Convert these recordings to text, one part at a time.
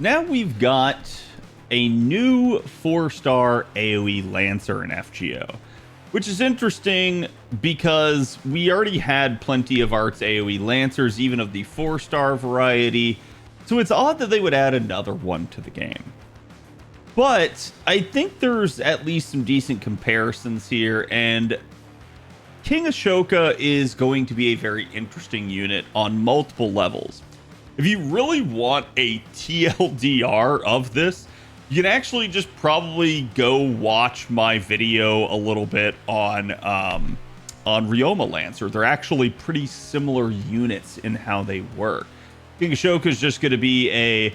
Now we've got a new 4-star AoE Lancer in FGO, which is interesting because we already had plenty of Arts AoE Lancers, even of the 4-star variety, so it's odd that they would add another one to the game. But I think there's at least some decent comparisons here, and King Ashoka is going to be a very interesting unit on multiple levels. If you really want a TLDR of this, you can actually just probably go watch my video a little bit on Ryoma Lancer. They're actually pretty similar units in how they work. King Ashoka is just going to be a,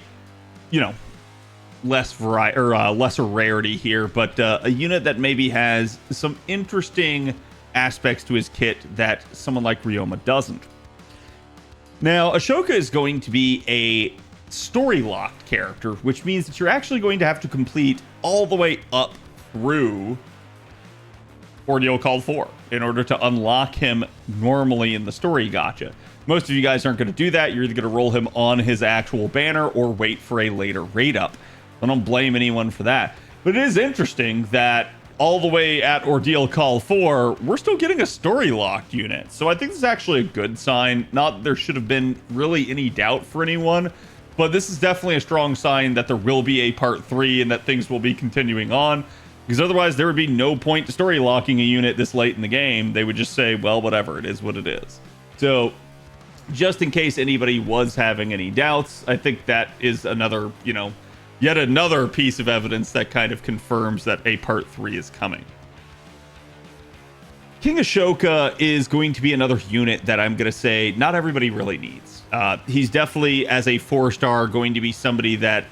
lesser rarity here, but a unit that maybe has some interesting aspects to his kit that someone like Ryoma doesn't. Now, Ashoka is going to be a story-locked character, which means that you're actually going to have to complete all the way up through Ordeal Called 4 in order to unlock him normally in the story gacha. Most of you guys aren't going to do that. You're either going to roll him on his actual banner or wait for a later raid up. I don't blame anyone for that. But it is interesting that all the way at Ordeal Call 4, we're still getting a story-locked unit. So I think this is actually a good sign. Not that there should have been really any doubt for anyone, but this is definitely a strong sign that there will be a part 3 and that things will be continuing on. Because otherwise, there would be no point to story-locking a unit this late in the game. They would just say, well, whatever, it is what it is. So just in case anybody was having any doubts, I think that is another, yet another piece of evidence that kind of confirms that a part 3 is coming. King Ashoka is going to be another unit that I'm going to say not everybody really needs. He's definitely, as a 4-star, going to be somebody that,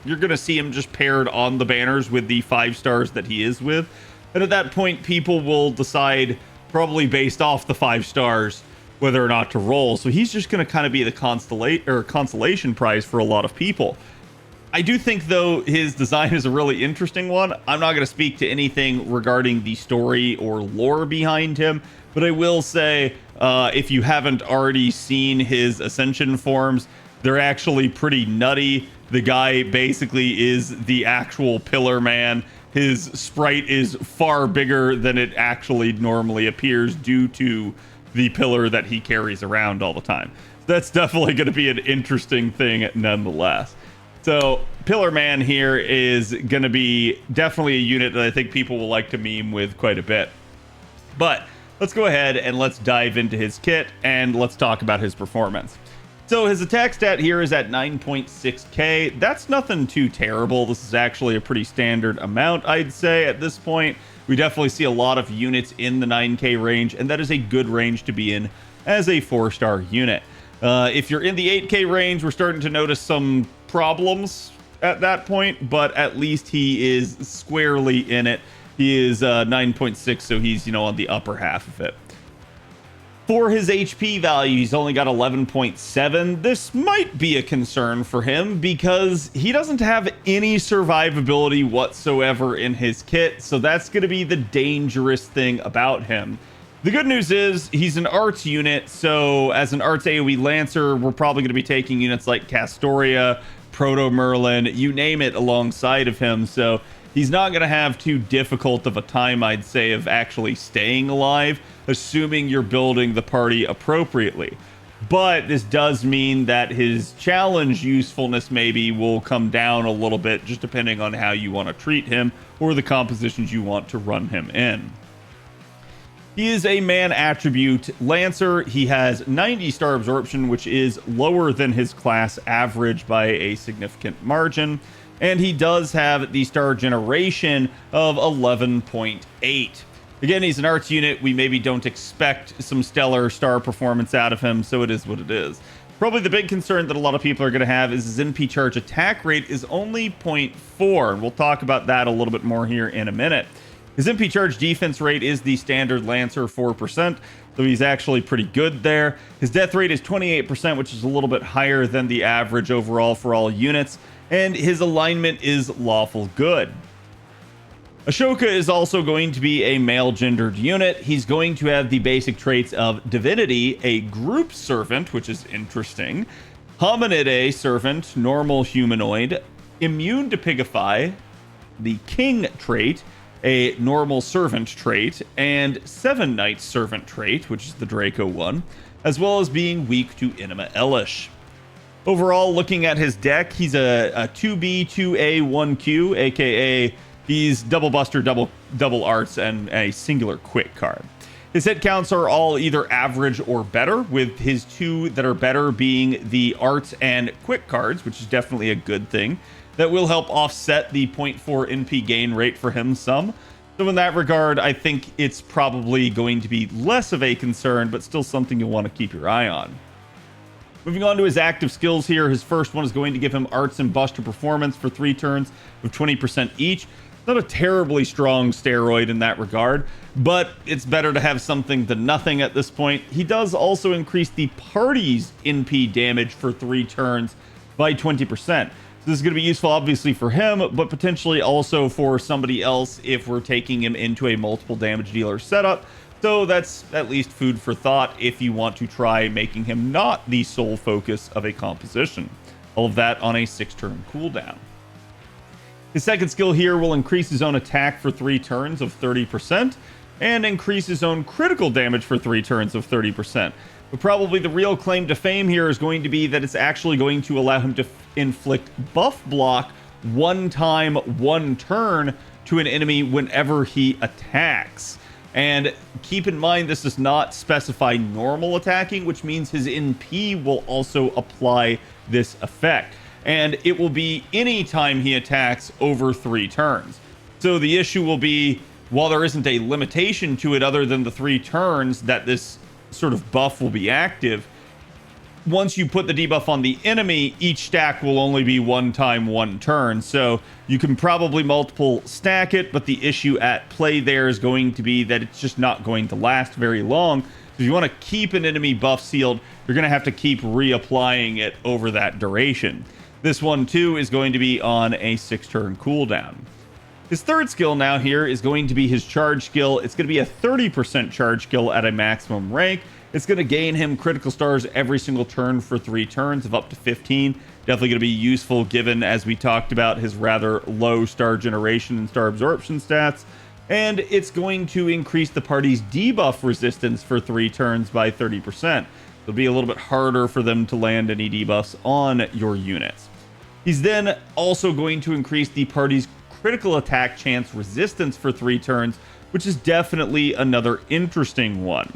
you're going to see him just paired on the banners with the 5 stars that he is with. And at that point, people will decide, probably based off the 5 stars, whether or not to roll. So he's just going to kind of be the consolation prize for a lot of people. I do think, though, his design is a really interesting one. I'm not going to speak to anything regarding the story or lore behind him, but I will say, if you haven't already seen his Ascension forms, they're actually pretty nutty. The guy basically is the actual Pillar Man. His sprite is far bigger than it actually normally appears due to the pillar that he carries around all the time. That's definitely going to be an interesting thing nonetheless. So Pillar Man here is going to be definitely a unit that I think people will like to meme with quite a bit. But let's go ahead and let's dive into his kit and let's talk about his performance. So his attack stat here is at 9.6k. That's nothing too terrible. This is actually a pretty standard amount, I'd say, at this point. We definitely see a lot of units in the 9k range, and that is a good range to be in as a 4-star unit. If you're in the 8k range, we're starting to notice some problems at that point, but at least he is squarely in it. He is 9.6, so he's, on the upper half of it. For his HP value, he's only got 11.7. This might be a concern for him because he doesn't have any survivability whatsoever in his kit, so that's going to be the dangerous thing about him. The good news is he's an arts unit, so as an arts AoE Lancer, we're probably going to be taking units like Castoria, Proto Merlin, you name it, alongside of him, so he's not going to have too difficult of a time, I'd say, of actually staying alive, assuming you're building the party appropriately. But this does mean that his challenge usefulness maybe will come down a little bit, just depending on how you want to treat him or the compositions you want to run him in. He is a man attribute Lancer. He has 90 star absorption, which is lower than his class average by a significant margin. And he does have the star generation of 11.8. Again, he's an arts unit. We maybe don't expect some stellar star performance out of him, so it is what it is. Probably the big concern that a lot of people are going to have is his NP charge attack rate is only 0.4, and we'll talk about that a little bit more here in a minute. His NP charge defense rate is the standard Lancer 4%, so he's actually pretty good there. His death rate is 28%, which is a little bit higher than the average overall for all units, and his alignment is lawful good. Ashoka is also going to be a male gendered unit. He's going to have the basic traits of divinity, a group servant, which is interesting, Hominidae servant, normal humanoid, immune to pigify, the king trait, a normal servant trait, and 7 knight servant trait, which is the Draco one, as well as being weak to Inima Elish. Overall, looking at his deck, he's a 2B, 2A, 1Q, aka he's double buster, double arts, and a singular quick card. His hit counts are all either average or better, with his 2 that are better being the arts and quick cards, which is definitely a good thing. That will help offset the 0.4 NP gain rate for him some. So in that regard, I think it's probably going to be less of a concern, but still something you'll want to keep your eye on. Moving on to his active skills here, his first one is going to give him arts and buster performance for 3 turns of 20% each. Not a terribly strong steroid in that regard, but it's better to have something than nothing at this point. He does also increase the party's NP damage for 3 turns by 20%. This is going to be useful, obviously, for him, but potentially also for somebody else if we're taking him into a multiple damage dealer setup. So that's at least food for thought if you want to try making him not the sole focus of a composition. All of that on a 6-turn cooldown. His second skill here will increase his own attack for 3 turns of 30% and increase his own critical damage for 3 turns of 30%. But probably the real claim to fame here is going to be that it's actually going to allow him to inflict buff block 1 time, 1 turn to an enemy whenever he attacks. And keep in mind, this does not specify normal attacking, which means his NP will also apply this effect. And it will be any time he attacks over 3 turns. So the issue will be, while there isn't a limitation to it other than the 3 turns that this sort of buff will be active, once you put the debuff on the enemy, each stack will only be 1 time, 1 turn. So you can probably multiple stack it, but the issue at play there is going to be that it's just not going to last very long. So if you want to keep an enemy buff sealed, you're going to have to keep reapplying it over that duration. This one too is going to be on a 6-turn cooldown. His third skill now here is going to be his charge skill. It's going to be a 30% charge skill at a maximum rank. It's going to gain him critical stars every single turn for 3 turns of up to 15. Definitely going to be useful given, as we talked about, his rather low star generation and star absorption stats. And it's going to increase the party's debuff resistance for 3 turns by 30%. It'll be a little bit harder for them to land any debuffs on your units. He's then also going to increase the party's critical attack chance resistance for 3 turns, which is definitely another interesting one.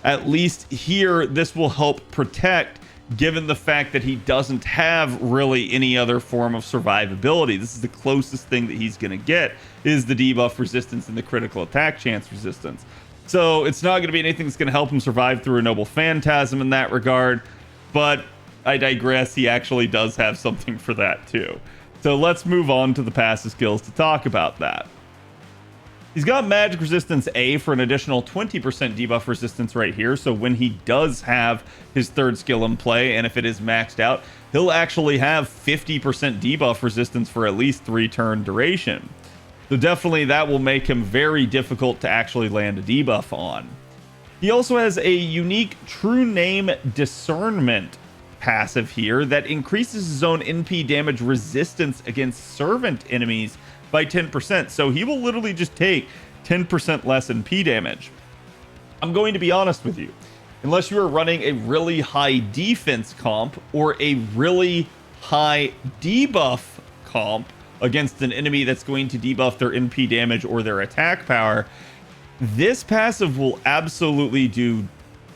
At least here, this will help protect, given the fact that he doesn't have really any other form of survivability. This is the closest thing that he's going to get, is the debuff resistance and the critical attack chance resistance. So it's not going to be anything that's going to help him survive through a noble phantasm in that regard, but I digress. He actually does have something for that too. So let's move on to the passive skills to talk about that. He's got magic resistance A for an additional 20% debuff resistance right here. So when he does have his third skill in play, and if it is maxed out, he'll actually have 50% debuff resistance for at least 3 turn duration. So definitely that will make him very difficult to actually land a debuff on. He also has a unique True Name Discernment passive here that increases his own NP damage resistance against servant enemies by 10%. So he will literally just take 10% less NP damage. I'm going to be honest with you. Unless you are running a really high defense comp or a really high debuff comp against an enemy that's going to debuff their NP damage or their attack power, this passive will absolutely do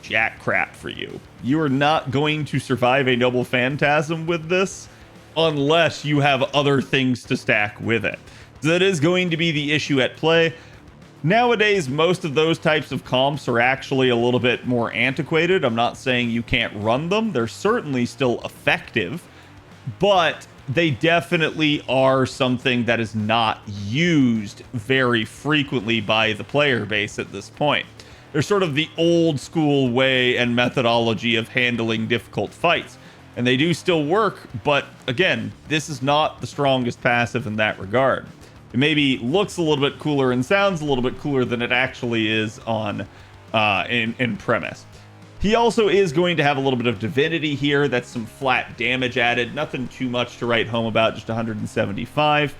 jack crap for you. You are not going to survive a noble phantasm with this unless you have other things to stack with it. So that is going to be the issue at play. Nowadays, most of those types of comps are actually a little bit more antiquated. I'm not saying you can't run them. They're certainly still effective, but they definitely are something that is not used very frequently by the player base at this point. They're sort of the old school way and methodology of handling difficult fights. And they do still work, but again, this is not the strongest passive in that regard. It maybe looks a little bit cooler and sounds a little bit cooler than it actually is on in premise. He also is going to have a little bit of divinity here. That's some flat damage added. Nothing too much to write home about, just 175.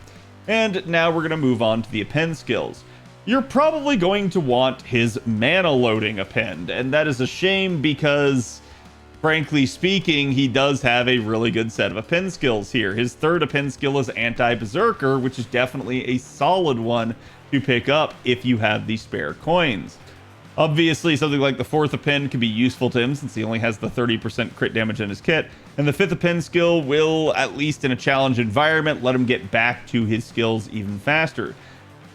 And now we're going to move on to the append skills. You're probably going to want his mana loading append, and that is a shame because, frankly speaking, he does have a really good set of append skills here. His third append skill is Anti-Berserker, which is definitely a solid one to pick up if you have the spare coins. Obviously, something like the fourth append can be useful to him since he only has the 30% crit damage in his kit, and the fifth append skill will, at least in a challenge environment, let him get back to his skills even faster.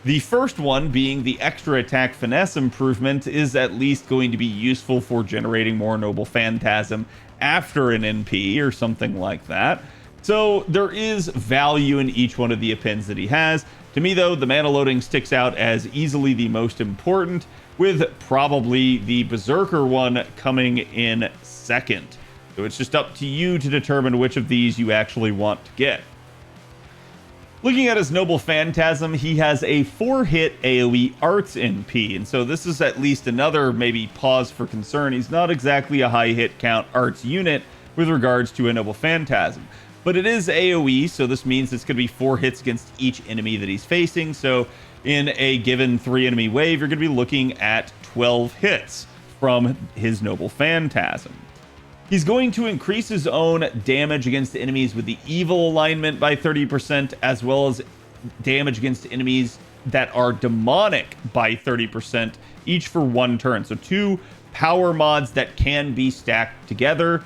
The first one, being the extra attack finesse improvement, is at least going to be useful for generating more noble phantasm after an NP or something like that. So there is value in each one of the appends that he has. To me though, the mana loading sticks out as easily the most important, with probably the Berserker one coming in second. So it's just up to you to determine which of these you actually want to get. Looking at his Noble Phantasm, he has a 4-hit AoE Arts NP, and so this is at least another maybe pause for concern. He's not exactly a high hit count Arts unit with regards to a Noble Phantasm, but it is AoE, so this means it's going to be 4 hits against each enemy that he's facing. So in a given 3 enemy wave, you're going to be looking at 12 hits from his Noble Phantasm. He's going to increase his own damage against enemies with the evil alignment by 30%, as well as damage against enemies that are demonic by 30%, each for 1 turn. So 2 power mods that can be stacked together.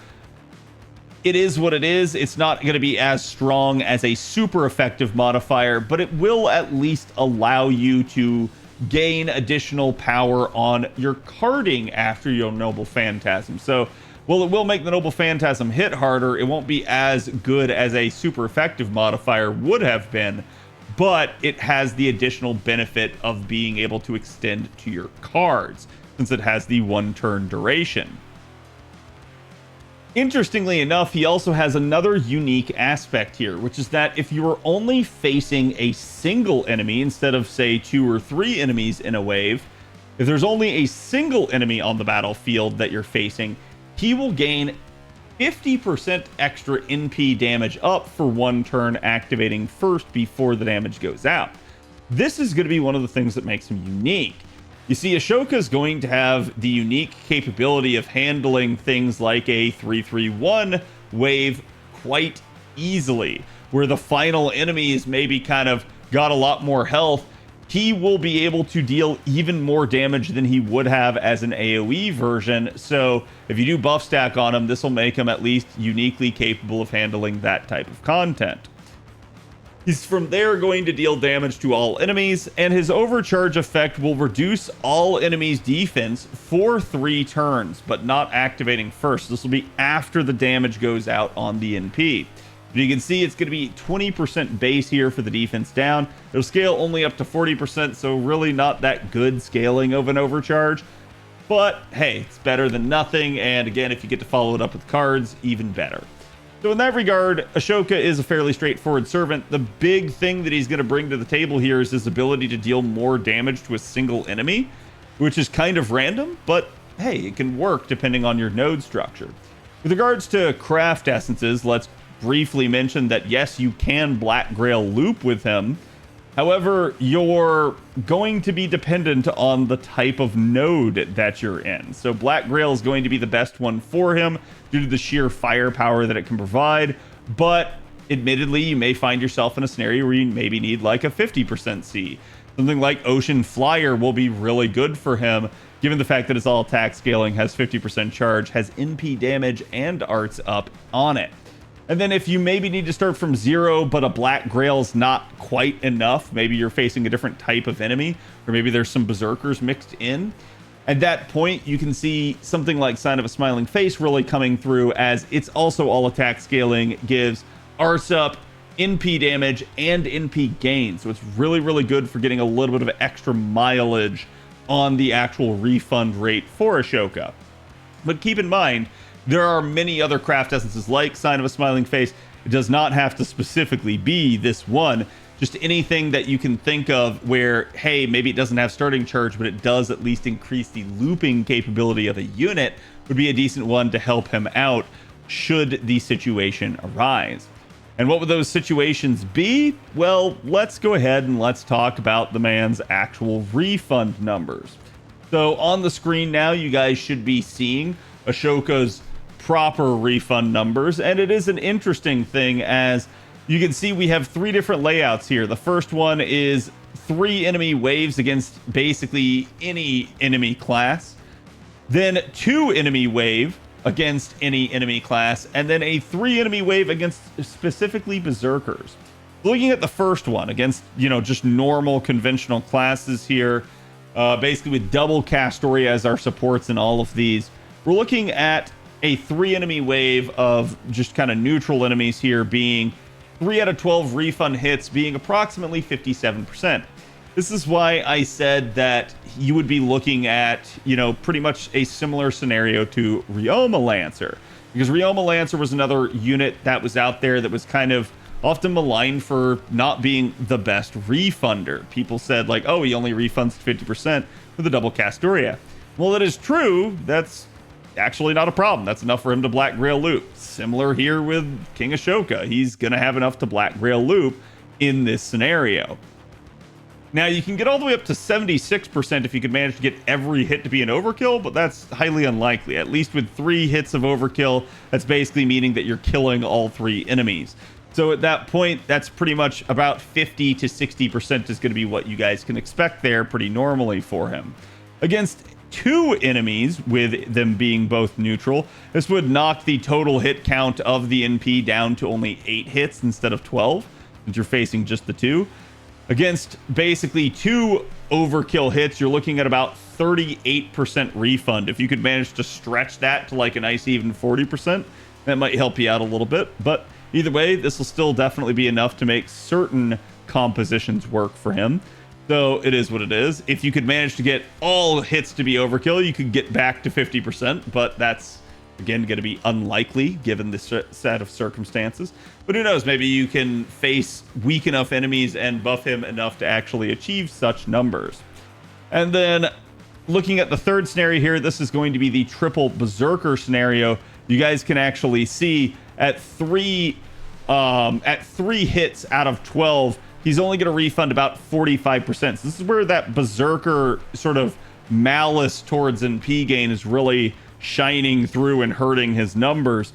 It is what it is. It's not going to be as strong as a super effective modifier, but it will at least allow you to gain additional power on your carding after your Noble Phantasm. So well, it will make the Noble Phantasm hit harder. It won't be as good as a super effective modifier would have been, but it has the additional benefit of being able to extend to your cards since it has the 1 turn duration. Interestingly enough, he also has another unique aspect here, which is that if you are only facing a single enemy instead of, say, 2 or 3 enemies in a wave, if there's only a single enemy on the battlefield that you're facing, he will gain 50% extra NP damage up for 1 turn, activating first before the damage goes out. This is going to be one of the things that makes him unique. You see, Ashoka is going to have the unique capability of handling things like a 3-3-1 wave quite easily, where the final enemies maybe kind of got a lot more health. He will be able to deal even more damage than he would have as an AoE version. So if you do buff stack on him, this will make him at least uniquely capable of handling that type of content. He's from there going to deal damage to all enemies, and his overcharge effect will reduce all enemies' defense for 3 turns, but not activating first. This will be after the damage goes out on the NP. But you can see it's going to be 20% base here for the defense down. It'll scale only up to 40%, so really not that good scaling of an overcharge. But hey, it's better than nothing, and again, if you get to follow it up with cards, even better. So in that regard, Ashoka is a fairly straightforward servant. The big thing that he's going to bring to the table here is his ability to deal more damage to a single enemy, which is kind of random, but hey, it can work depending on your node structure. With regards to craft essences, let's briefly mention that yes, you can Black Grail loop with him. However, you're going to be dependent on the type of node that you're in. So Black Grail is going to be the best one for him due to the sheer firepower that it can provide. But admittedly, you may find yourself in a scenario where you maybe need like a 50% C. Something like Ocean Flyer will be really good for him, given the fact that his all attack scaling has 50% charge, has NP damage and arts up on it. And then if you maybe need to start from 0, but a Black Grail's not quite enough, maybe you're facing a different type of enemy, or maybe there's some Berserkers mixed in. At that point, you can see something like Sign of a Smiling Face really coming through, as it's also all attack scaling, gives arts up, NP damage, and NP gain. So it's really, really good for getting a little bit of extra mileage on the actual refund rate for Ashoka. But keep in mind, there are many other craft essences like Sign of a Smiling Face. It does not have to specifically be this one. Just anything that you can think of where, hey, maybe it doesn't have starting charge, but it does at least increase the looping capability of a unit would be a decent one to help him out should the situation arise. And what would those situations be? Well, let's go ahead and let's talk about the man's actual refund numbers. So on the screen now, you guys should be seeing Ashoka's proper refund numbers, and it is an interesting thing. As you can see, we have 3 different layouts here. The first one is 3 enemy waves against basically any enemy class, then 2 enemy wave against any enemy class, and then a 3 enemy wave against specifically berserkers. Looking at the first one against, just normal conventional classes here, basically with double Castoria as our supports in all of these, we're looking at a 3 enemy wave of just kind of neutral enemies here, being 3 out of 12 refund hits, being approximately 57%. This is why I said that you would be looking at, pretty much a similar scenario to Ryoma Lancer, because Ryoma Lancer was another unit that was out there that was kind of often maligned for not being the best refunder. People said like, oh, he only refunds 50% with a double Castoria. Well, that is true. That's actually not a problem. That's enough for him to Black Grail loop. Similar here with King Ashoka. He's going to have enough to Black Grail loop in this scenario. Now, you can get all the way up to 76% if you could manage to get every hit to be an overkill, but that's highly unlikely. At least with 3 hits of overkill, that's basically meaning that you're killing all 3 enemies. So at that point, that's pretty much about 50 to 60% is going to be what you guys can expect there pretty normally for him. Against 2 enemies, with them being both neutral, this would knock the total hit count of the NP down to only 8 hits instead of 12, since you're facing just the 2. Against basically 2 overkill hits, you're looking at about 38% refund. If you could manage to stretch that to like a nice even 40%, that might help you out a little bit. But either way, this will still definitely be enough to make certain compositions work for him. So it is what it is. If you could manage to get all hits to be overkill, you could get back to 50%, but that's, again, going to be unlikely given this set of circumstances. But who knows, maybe you can face weak enough enemies and buff him enough to actually achieve such numbers. And then looking at the third scenario here, this is going to be the triple berserker scenario. You guys can actually see at 3 hits out of 12, he's only going to refund about 45%. So this is where that berserker sort of malice towards NP gain is really shining through and hurting his numbers.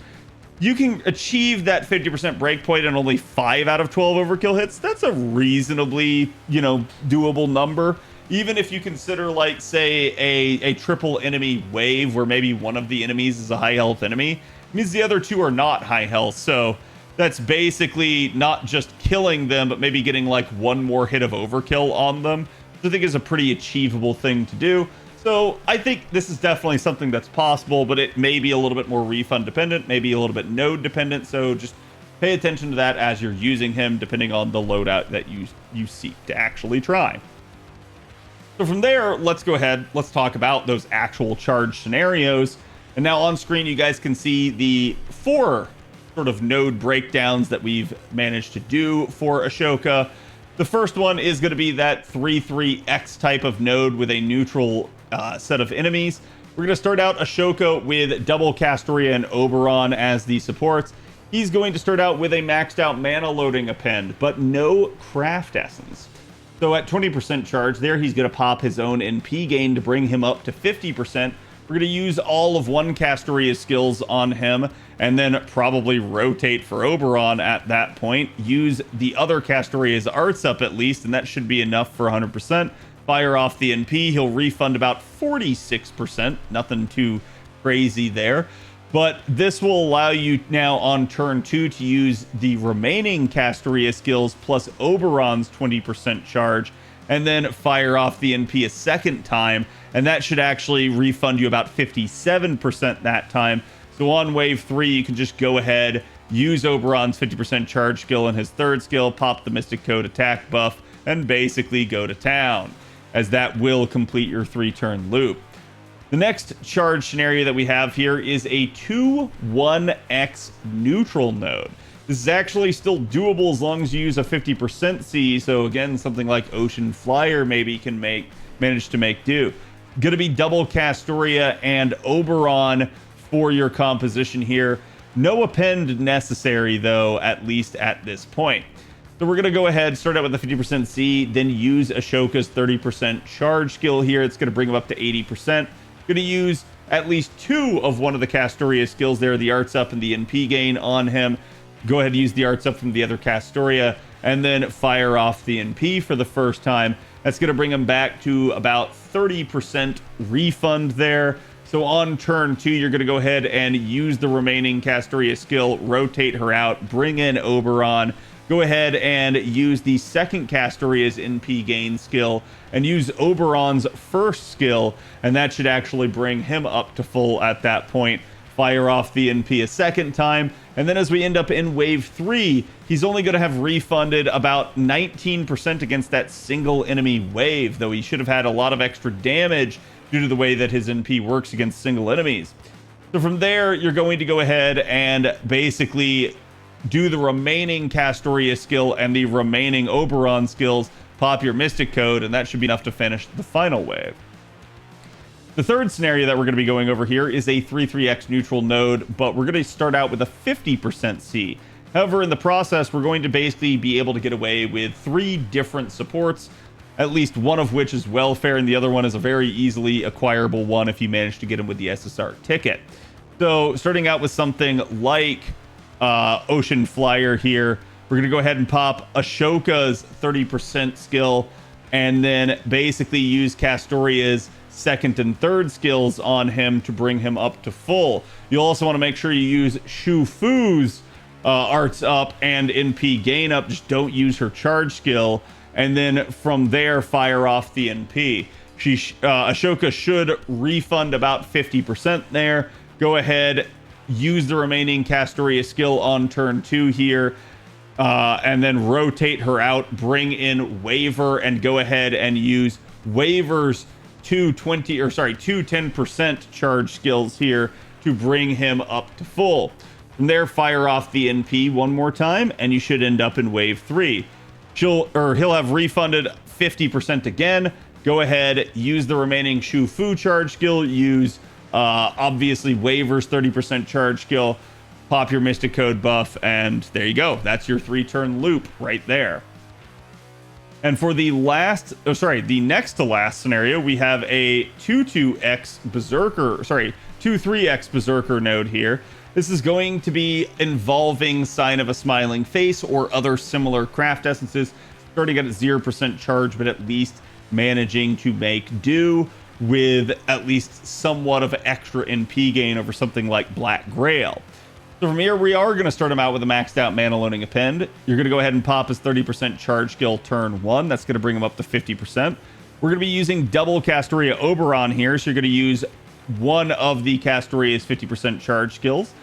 You can achieve that 50% breakpoint in only 5 out of 12 overkill hits. That's a reasonably, doable number. Even if you consider, like, say, a triple enemy wave where maybe one of the enemies is a high health enemy, it means the other 2 are not high health. So that's basically not just killing them, but maybe getting like 1 more hit of overkill on them, which I think is a pretty achievable thing to do. So I think this is definitely something that's possible, but it may be a little bit more refund dependent, maybe a little bit node dependent. So just pay attention to that as you're using him, depending on the loadout that you seek to actually try. So from there, let's go ahead, let's talk about those actual charge scenarios. And now on screen, you guys can see the 4 sort of node breakdowns that we've managed to do for Ashoka. The first one is going to be that 3-3X type of node with a neutral set of enemies. We're going to start out Ashoka with double Castoria and Oberon as the supports. He's going to start out with a maxed out mana loading append, but no craft essence. So at 20% charge there, he's going to pop his own NP gain to bring him up to 50%. We're going to use all of one Castoria's skills on him, and then probably rotate for Oberon at that point. Use the other Castoria's arts up at least, and that should be enough for 100%. Fire off the NP. He'll refund about 46%. Nothing too crazy there. But this will allow you now on turn 2 to use the remaining Castoria skills plus Oberon's 20% charge, and then fire off the NP a second time, and that should actually refund you about 57% that time. So on wave 3, you can just go ahead, use Oberon's 50% charge skill and his third skill, pop the Mystic Code attack buff, and basically go to town, as that will complete your 3-turn loop. The next charge scenario that we have here is a 2-1X neutral node. This is actually still doable as long as you use a 50% C. So again, something like Ocean Flyer maybe can manage to make do. Going to be double Castoria and Oberon for your composition here. No append necessary, though, at least at this point. So we're going to go ahead, start out with the 50% C, then use Ashoka's 30% charge skill here. It's going to bring him up to 80%. Going to use at least 2 of one of the Castoria skills there, the Arts Up and the NP gain on him. Go ahead and use the Arts Up from the other Castoria, and then fire off the NP for the first time. That's going to bring him back to about 30% refund there. So on turn 2, you're going to go ahead and use the remaining Castoria skill, rotate her out, bring in Oberon. Go ahead and use the second Castoria's NP gain skill and use Oberon's first skill, and that should actually bring him up to full at that point. Fire off the NP a second time, and then as we end up in wave 3, he's only going to have refunded about 19% against that single enemy wave, though he should have had a lot of extra damage due to the way that his NP works against single enemies. So from there, you're going to go ahead and basically do the remaining Castoria skill and the remaining Oberon skills, pop your Mystic Code, and that should be enough to finish the final wave. The third scenario that we're going to be going over here is a 3-3x neutral node, but we're going to start out with a 50% C. However, in the process, we're going to basically be able to get away with 3 different supports, at least one of which is welfare, and the other one is a very easily acquirable one if you manage to get him with the SSR ticket. So starting out with something like Ocean Flyer here, we're going to go ahead and pop Ashoka's 30% skill, and then basically use Castoria's second and third skills on him to bring him up to full. You'll also want to make sure you use Shu Fu's Arts Up and NP gain up. Just don't use her charge skill, and then from there fire off the NP. Ashoka should refund about 50% there. Go ahead, use the remaining Castoria skill on turn 2 here, and then rotate her out, bring in Waver, and go ahead and use Waver's two 10% charge skills here to bring him up to full. From there, fire off the NP one more time, and you should end up in wave 3. He'll have refunded 50% again. Go ahead, use the remaining Shu Fu charge skill, use obviously Waver's 30% charge skill, pop your Mystic Code buff, and there you go. That's your 3-turn loop right there. And for the next to last scenario, we have a 2-3x Berserker node here. This is going to be involving Sign of a Smiling Face or other similar craft essences, starting at 0% charge, but at least managing to make do with at least somewhat of extra NP gain over something like Black Grail. So from here, we are going to start him out with a maxed out mana loading append. You're going to go ahead and pop his 30% charge skill turn 1. That's going to bring him up to 50%. We're going to be using double Castoria Oberon here. So you're going to use one of the Castoria's 50% charge skills.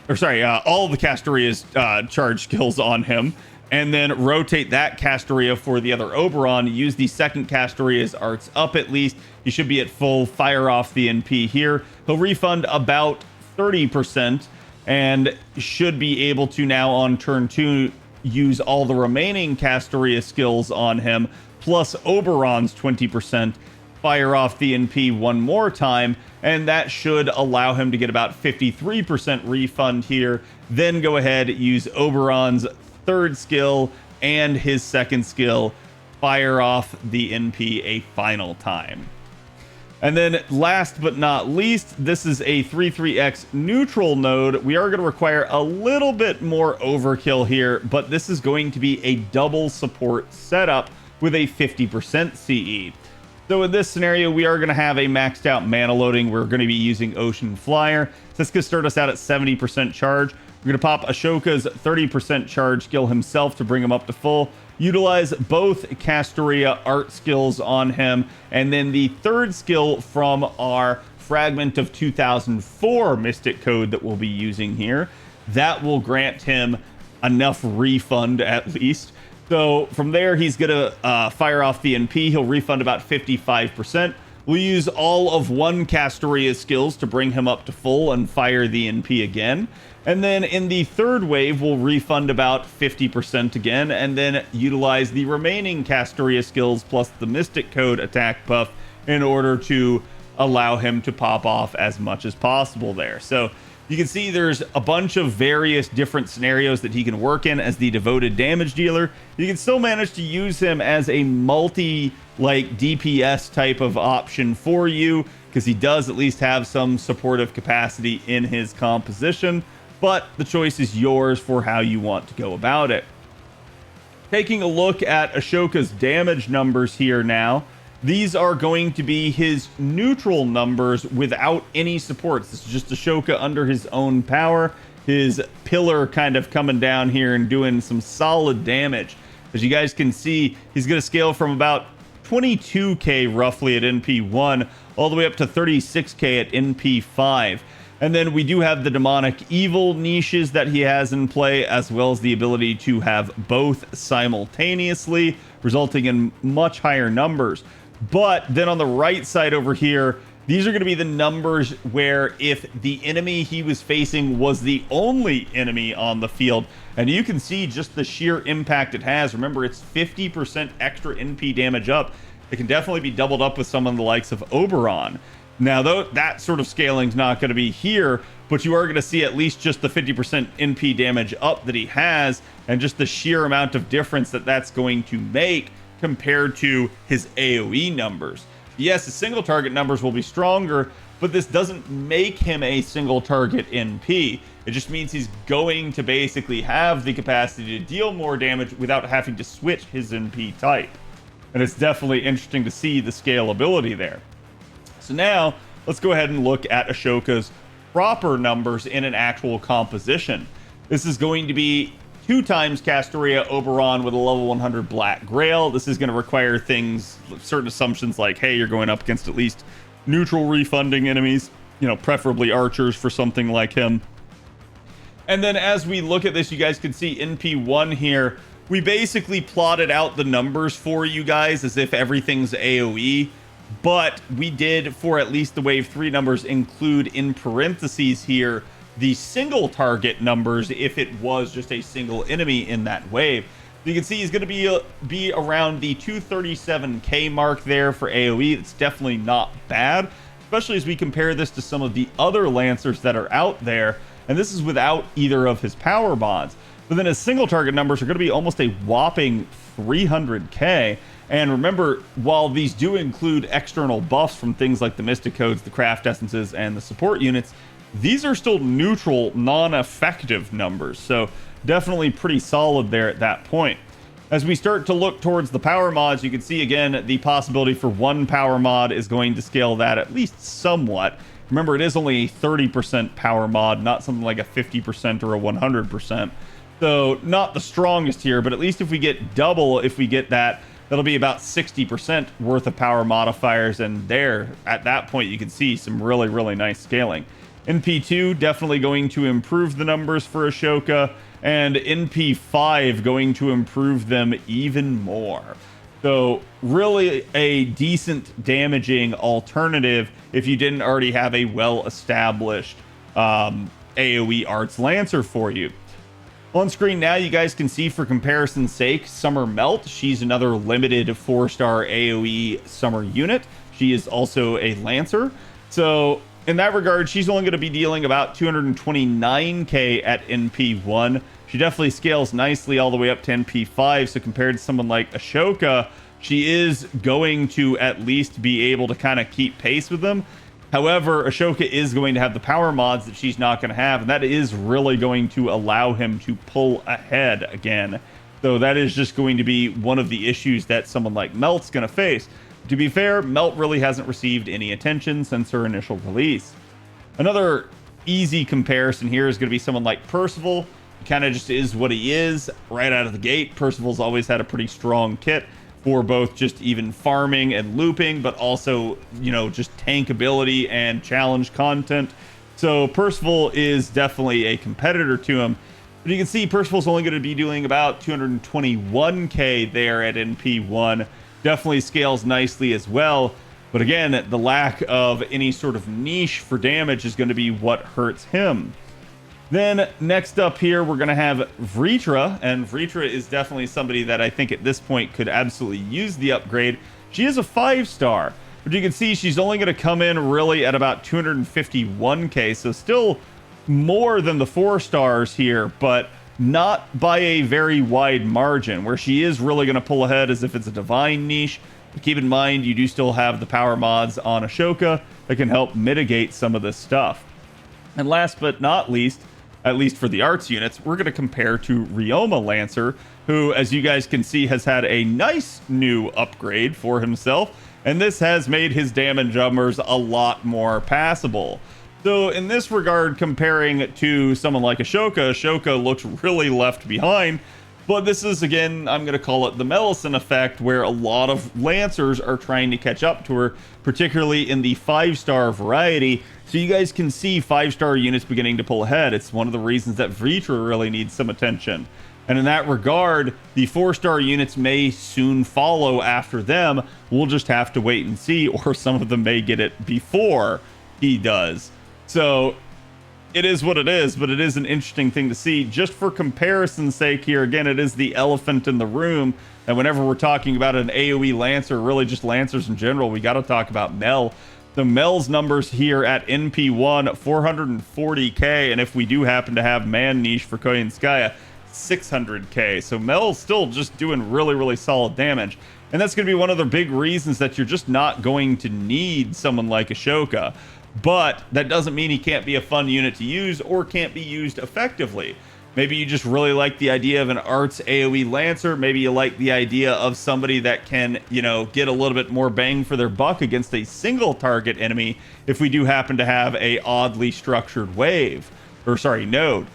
All of the Castoria's charge skills on him. And then rotate that Castoria for the other Oberon. Use the second Castoria's Arts Up at least. You should be at full. Fire off the NP here. He'll refund about 30%. And should be able to now on turn 2 use all the remaining Castoria skills on him, plus Oberon's 20%, fire off the NP one more time, and that should allow him to get about 53% refund here. Then go ahead, use Oberon's third skill and his second skill, fire off the NP a final time. And then last but not least, this is a 3-3x neutral node. We are going to require a little bit more overkill here, but this is going to be a double support setup with a 50% CE. So in this scenario, we are going to have a maxed out mana loading. We're going to be using Ocean Flyer. So this could start us out at 70% charge. We're going to pop Ashoka's 30% charge skill himself to bring him up to full. Utilize both Castoria art skills on him, and then the third skill from our Fragment of 2004 Mystic Code that we'll be using here. That will grant him enough refund at least. So from there, he's going to fire off the NP. He'll refund about 55%. We'll use all of one Castoria's skills to bring him up to full and fire the NP again. And then in the third wave, we'll refund about 50% again, and then utilize the remaining Castoria skills plus the Mystic Code attack buff in order to allow him to pop off as much as possible there. So you can see there's a bunch of various different scenarios that he can work in as the devoted damage dealer. You can still manage to use him as a multi like DPS type of option for you, because he does at least have some supportive capacity in his composition, but the choice is yours for how you want to go about it. Taking a look at Ashoka's damage numbers here now, these are going to be his neutral numbers without any supports. This is just Ashoka under his own power. His pillar kind of coming down here and doing some solid damage. As you guys can see, he's going to scale from about 22k roughly at NP1 all the way up to 36k at NP5. And then we do have the demonic evil niches that he has in play, as well as the ability to have both simultaneously, resulting in much higher numbers. But then on the right side over here, these are going to be the numbers where if the enemy he was facing was the only enemy on the field, and you can see just the sheer impact it has. Remember, it's 50% extra NP damage up. It can definitely be doubled up with someone the likes of Oberon. Now, though, that sort of scaling is not going to be here, but you are going to see at least just the 50% NP damage up that he has, and just the sheer amount of difference that that's going to make compared to his AoE numbers. Yes, his single target numbers will be stronger, but this doesn't make him a single target NP. It just means he's going to basically have the capacity to deal more damage without having to switch his NP type. And it's definitely interesting to see the scalability there. So now, let's go ahead and look at Ashoka's proper numbers in an actual composition. This is going to be 2 times Castoria Oberon with a level 100 Black Grail. This is going to require things, certain assumptions like, hey, you're going up against at least neutral refunding enemies, you know, preferably archers for something like him. And then as we look at this, you guys can see NP1 here. We basically plotted out the numbers for you guys as if everything's AoE. But we did, for at least the wave 3 numbers, include in parentheses here the single target numbers if it was just a single enemy in that wave. You can see he's going to be around the 237k mark there for AoE. It's definitely not bad, especially as we compare this to some of the other Lancers that are out there. And this is without either of his power mods. But then his single target numbers are going to be almost a whopping 300k. And remember, while these do include external buffs from things like the Mystic Codes, the Craft Essences, and the support units, these are still neutral, non-effective numbers. So definitely pretty solid there at that point. As we start to look towards the power mods, you can see again the possibility for one power mod is going to scale that at least somewhat. Remember, it is only a 30% power mod, not something like a 50% or a 100%. So not the strongest here, but at least if we get double, if we get that, that'll be about 60% worth of power modifiers. And there, at that point, you can see some really, really nice scaling. NP2 definitely going to improve the numbers for Ashoka, and NP5 going to improve them even more. So really a decent damaging alternative if you didn't already have a well-established AoE Arts Lancer for you. On screen now, you guys can see, for comparison's sake, Summer Melt. She's another limited 4-star AoE summer unit. She is also a Lancer. So in that regard, she's only going to be dealing about 229k at NP1. She definitely scales nicely all the way up to NP5. So compared to someone like Ashoka, she is going to at least be able to kind of keep pace with them. However, Ashoka is going to have the power mods that she's not going to have, and that is really going to allow him to pull ahead again. So that is just going to be one of the issues that someone like Melt's going to face. To be fair, Melt really hasn't received any attention since her initial release. Another easy comparison here is going to be someone like Percival. He kind of just is what he is right out of the gate. Percival's always had a pretty strong kit for both just even farming and looping, but also, you know, just tank ability and challenge content. So Percival is definitely a competitor to him. But you can see Percival's only going to be doing about 221k there at NP1. Definitely scales nicely as well. But again, the lack of any sort of niche for damage is going to be what hurts him. Then next up here, we're going to have Vritra, and Vritra is definitely somebody that I think at this point could absolutely use the upgrade. She is a 5-star. But you can see she's only going to come in really at about 251k, so still more than the 4 stars here, but not by a very wide margin. Where she is really going to pull ahead as if it's a divine niche. But keep in mind, you do still have the power mods on Ashoka that can help mitigate some of this stuff. And last but not least, at least for the arts units, we're going to compare to Ryoma Lancer, who, as you guys can see, has had a nice new upgrade for himself, and this has made his damage numbers a lot more passable. So in this regard, comparing to someone like Ashoka, Ashoka looks really left behind, but this is, again, I'm going to call it the Melisyn effect, where a lot of Lancers are trying to catch up to her, particularly in the 5-star variety. So you guys can see 5-star units beginning to pull ahead. It's one of the reasons that Vritra really needs some attention. And in that regard, the 4-star units may soon follow after them. We'll just have to wait and see, or some of them may get it before he does. So it is what it is, but it is an interesting thing to see. Just for comparison's sake here, again, it is the elephant in the room. And whenever we're talking about an AoE Lancer, really just Lancers in general, we got to talk about Mel. The Mel's numbers here at NP1, 440k, and if we do happen to have Man Niche for Koyanskaya, 600k. So Mel's still just doing really, really solid damage. And that's going to be one of the big reasons that you're just not going to need someone like Ashoka. But that doesn't mean he can't be a fun unit to use or can't be used effectively. Maybe you just really like the idea of an arts AoE Lancer. Maybe you like the idea of somebody that can, you know, get a little bit more bang for their buck against a single target enemy if we do happen to have a oddly structured wave, or sorry, node.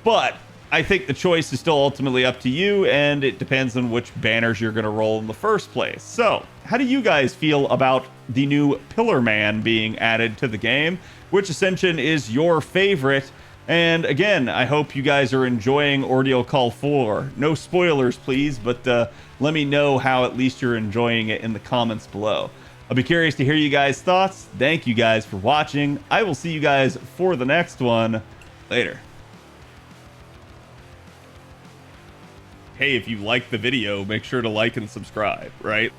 But I think the choice is still ultimately up to you, and it depends on which banners you're going to roll in the first place. So, how do you guys feel about the new Pillar Man being added to the game? Which Ascension is your favorite? And again, I hope you guys are enjoying Ordeal Call 4. No spoilers, please, but let me know how at least you're enjoying it in the comments below. I'll be curious to hear you guys' thoughts. Thank you guys for watching. I will see you guys for the next one. Later. Hey, if you liked the video, make sure to like and subscribe, right?